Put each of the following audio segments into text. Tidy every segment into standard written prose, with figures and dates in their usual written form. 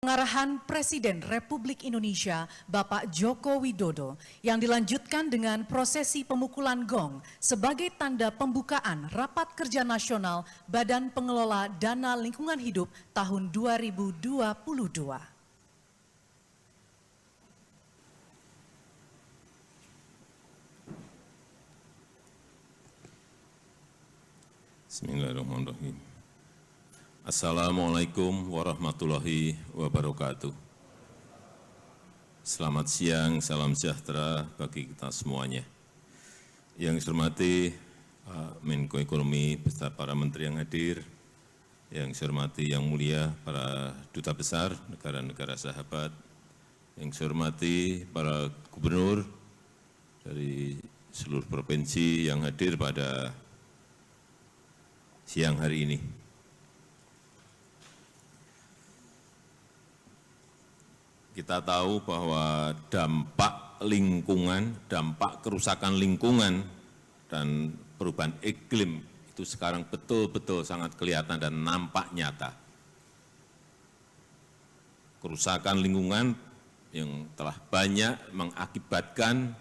Pengarahan Presiden Republik Indonesia Bapak Joko Widodo yang dilanjutkan dengan prosesi pemukulan gong sebagai tanda pembukaan Rapat Kerja Nasional Badan Pengelola Dana Lingkungan Hidup tahun 2022. Bismillahirrahmanirrahim. Assalamualaikum warahmatullahi wabarakatuh. Selamat siang, salam sejahtera bagi kita semuanya. Yang saya hormati Pak Menko Ekonomi beserta para menteri yang hadir, yang saya hormati yang mulia para duta besar negara-negara sahabat, yang saya hormati para gubernur dari seluruh provinsi yang hadir pada siang hari ini. Kita tahu bahwa dampak lingkungan, dampak kerusakan lingkungan dan perubahan iklim itu sekarang betul-betul sangat kelihatan dan nampak nyata. Kerusakan lingkungan yang telah banyak mengakibatkan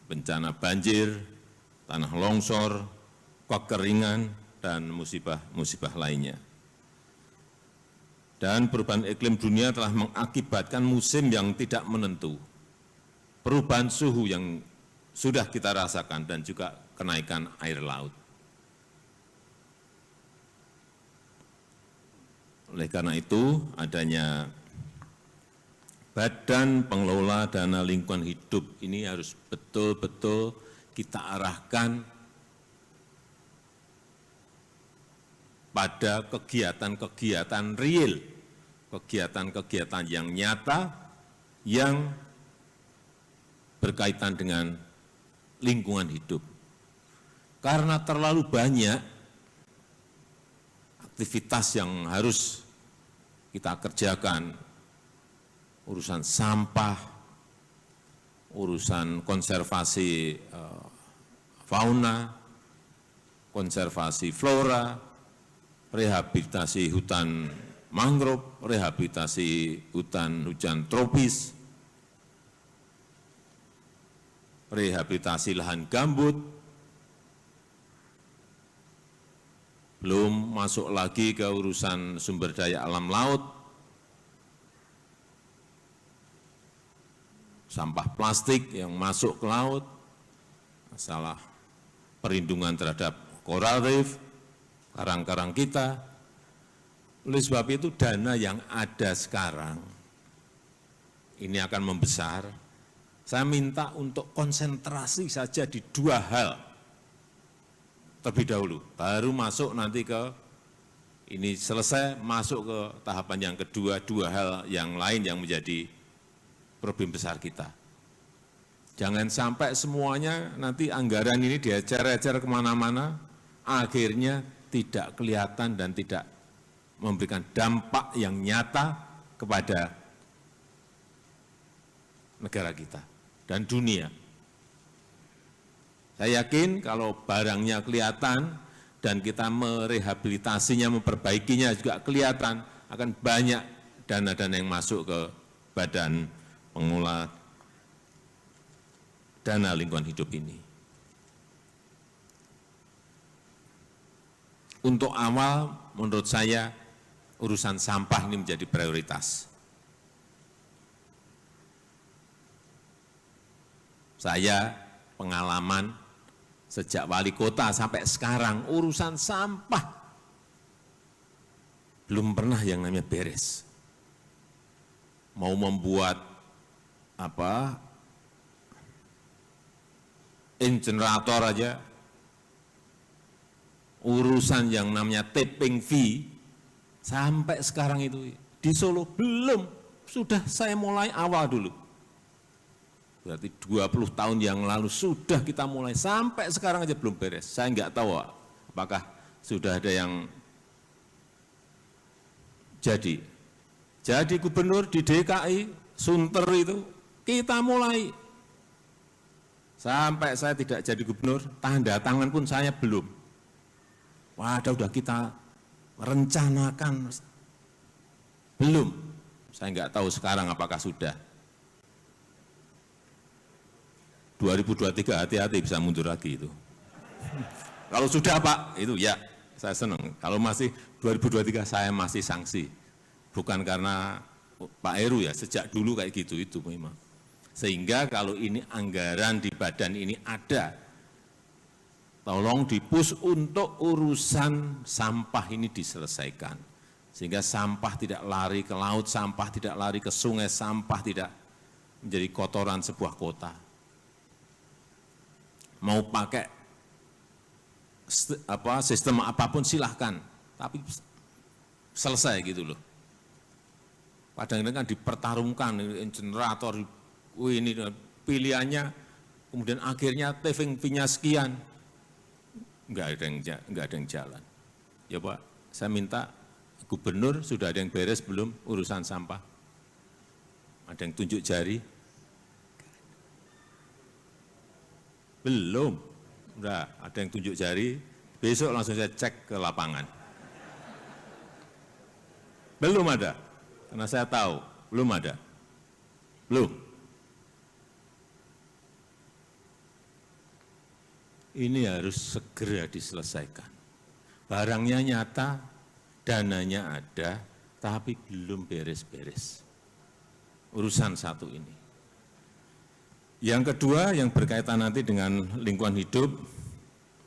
bencana banjir, tanah longsor, kekeringan, dan musibah-musibah lainnya. Dan perubahan iklim dunia telah mengakibatkan musim yang tidak menentu, perubahan suhu yang sudah kita rasakan, dan juga kenaikan air laut. Oleh karena itu, adanya Badan Pengelola Dana Lingkungan Hidup ini harus betul-betul kita arahkan pada kegiatan-kegiatan real, kegiatan-kegiatan yang nyata, yang berkaitan dengan lingkungan hidup. Karena terlalu banyak aktivitas yang harus kita kerjakan, urusan sampah, urusan konservasi fauna, konservasi flora, rehabilitasi hutan mangrove, rehabilitasi hutan hujan tropis, rehabilitasi lahan gambut, belum masuk lagi ke urusan sumber daya alam laut, sampah plastik yang masuk ke laut, masalah perlindungan terhadap coral reef, karang-karang kita. Oleh sebab itu dana yang ada sekarang ini akan membesar. Saya minta untuk konsentrasi saja di dua hal terlebih dahulu, baru masuk nanti ke ini selesai, masuk ke tahapan yang kedua, dua hal yang lain yang menjadi problem besar kita. Jangan sampai semuanya nanti anggaran ini diecer-ecer kemana-mana, akhirnya tidak kelihatan dan tidak memberikan dampak yang nyata kepada negara kita dan dunia. Saya yakin kalau barangnya kelihatan dan kita merehabilitasinya, memperbaikinya juga kelihatan, akan banyak dana-dana yang masuk ke Badan Pengelola Dana Lingkungan Hidup ini. Untuk awal, menurut saya, urusan sampah ini menjadi prioritas. Saya pengalaman sejak wali kota sampai sekarang, urusan sampah belum pernah yang namanya beres. Mau membuat incinerator aja, urusan yang namanya tipping fee, sampai sekarang itu di Solo belum, sudah saya mulai awal dulu. Berarti 20 tahun yang lalu sudah kita mulai, sampai sekarang aja belum beres. Saya nggak tahu apakah sudah ada yang jadi. Jadi gubernur di DKI, Sunter itu, kita mulai. Sampai saya tidak jadi gubernur, tanda tangan pun saya belum. Wadah, udah kita rencanakan Belum, saya nggak tahu sekarang apakah sudah. 2023 hati-hati bisa mundur lagi itu. Kalau sudah Pak, itu ya saya senang. Kalau masih 2023 saya masih sanksi. Bukan karena Pak Heru ya, sejak dulu kayak gitu itu memang. Sehingga kalau ini anggaran di badan ini ada, tolong dipus untuk urusan sampah ini diselesaikan. Sehingga sampah tidak lari ke laut, sampah tidak lari ke sungai, sampah tidak menjadi kotoran sebuah kota. Mau pakai sistem apapun silahkan, tapi selesai gitu loh. Kadang-kadang kan dipertarungkan generator, ini pilihannya, kemudian akhirnya TV-nya sekian, nggak ada yang jalan. Ya Pak, saya minta gubernur sudah ada yang beres belum urusan sampah? Ada yang tunjuk jari? Belum. Udah ada yang tunjuk jari, besok langsung saya cek ke lapangan. Belum ada, karena saya tahu, belum ada. Belum. Ini harus segera diselesaikan. Barangnya nyata, dananya ada, tapi belum beres-beres. Urusan satu ini. Yang kedua, yang berkaitan nanti dengan lingkungan hidup,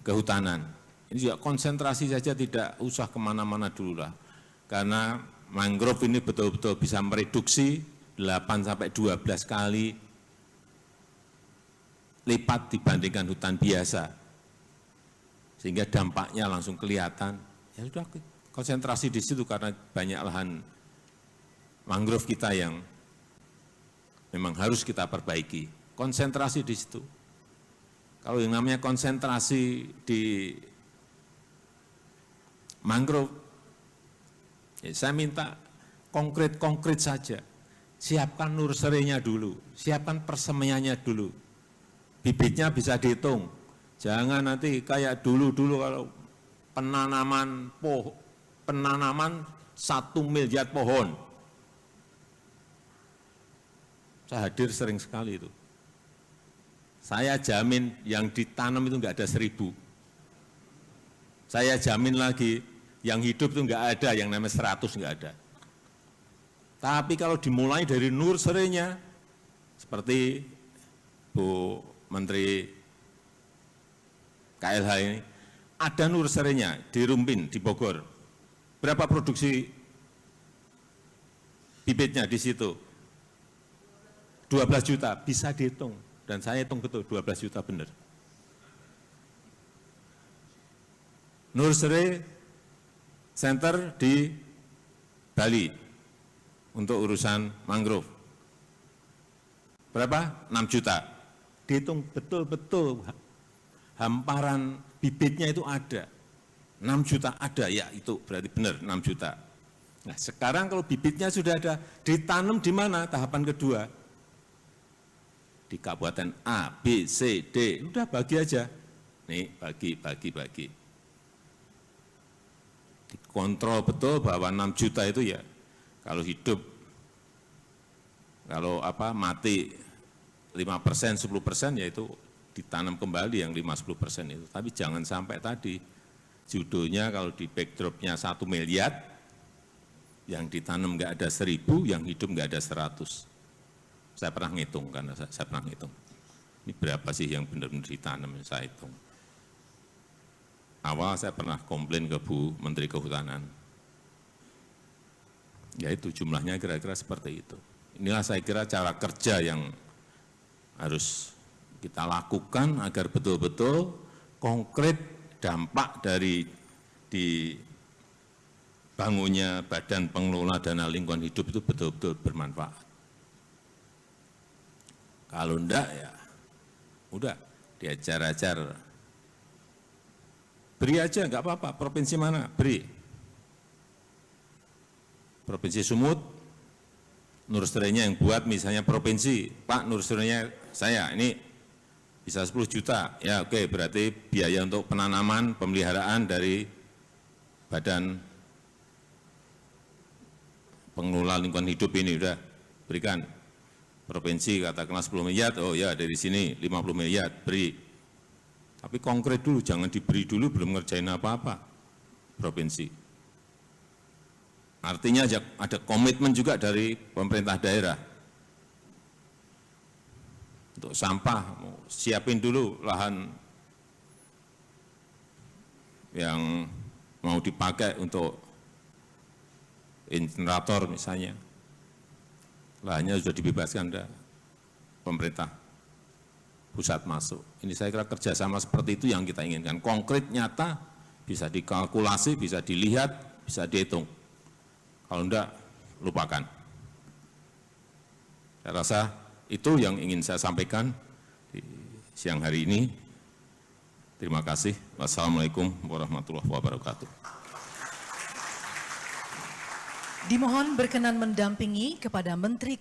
kehutanan. Ini juga konsentrasi saja, tidak usah kemana-mana dulu lah. Karena mangrove ini betul-betul bisa mereduksi 8-12 kali lipat dibandingkan hutan biasa. Sehingga dampaknya langsung kelihatan. Ya sudah, konsentrasi di situ karena banyak lahan mangrove kita yang memang harus kita perbaiki. Konsentrasi di situ. Kalau yang namanya konsentrasi di mangrove, ya saya minta konkret-konkret saja. Siapkan nursery-nya dulu, siapkan persemiannya dulu. Bibitnya bisa dihitung. Jangan nanti kayak dulu-dulu kalau penanaman 1 miliar pohon. Saya hadir sering sekali itu. Saya jamin yang ditanam itu enggak ada 1000. Saya jamin lagi yang hidup itu enggak ada, yang namanya 100 enggak ada. Tapi kalau dimulai dari nursery-nya, seperti Bu Menteri KLH ini, ada nursery-nya di Rumpin, di Bogor. Berapa produksi bibitnya di situ? 12 juta, bisa dihitung. Dan saya hitung betul, 12 juta benar. Nursery Center di Bali untuk urusan mangrove. Berapa? 6 juta. Dihitung betul-betul, hamparan bibitnya itu ada. 6 juta ada, ya itu berarti benar 6 juta. Nah sekarang kalau bibitnya sudah ada, ditanam di mana tahapan kedua? Di kabupaten A, B, C, D, udah bagi aja. Nih, bagi. Dikontrol betul bahwa 6 juta itu ya, kalau hidup, kalau mati 5%, 10%, ya itu ditanam kembali yang 5-10% itu. Tapi jangan sampai tadi, judulnya kalau di backdropnya 1 miliar, yang ditanam nggak ada 1000, yang hidup nggak ada 100. Saya pernah ngitung, karena saya pernah ngitung. Ini berapa sih yang benar-benar ditanam, saya hitung. Awal saya pernah komplain ke Bu Menteri Kehutanan. Ya itu jumlahnya kira-kira seperti itu. Inilah saya kira cara kerja yang harus kita lakukan agar betul-betul konkret dampak dari dibangunnya Badan Pengelola Dana Lingkungan Hidup itu betul-betul bermanfaat. Kalau enggak ya udah diajar-ajar. Beri aja enggak apa-apa, provinsi mana? Beri. Provinsi Sumut, nursery-nya yang buat misalnya provinsi, Pak nursery-nya saya, ini bisa 10 juta. Ya oke, berarti biaya untuk penanaman, pemeliharaan dari Badan pengelola lingkungan hidup ini udah berikan. Provinsi katakanlah 10 miliar, oh ya dari sini 50 miliar, beri. Tapi konkret dulu, jangan diberi dulu belum ngerjain apa-apa provinsi. Artinya ada komitmen juga dari pemerintah daerah. Untuk sampah, siapin dulu lahan yang mau dipakai untuk insinerator misalnya. Lahannya sudah dibebaskan, ada pemerintah pusat masuk. Ini saya kira kerjasama seperti itu yang kita inginkan. Konkret, nyata, bisa dikalkulasi, bisa dilihat, bisa dihitung. Kalau enggak, lupakan. Saya rasa itu yang ingin saya sampaikan di siang hari ini. Terima kasih. Wassalamualaikum warahmatullahi wabarakatuh. Dimohon berkenan mendampingi kepada Menteri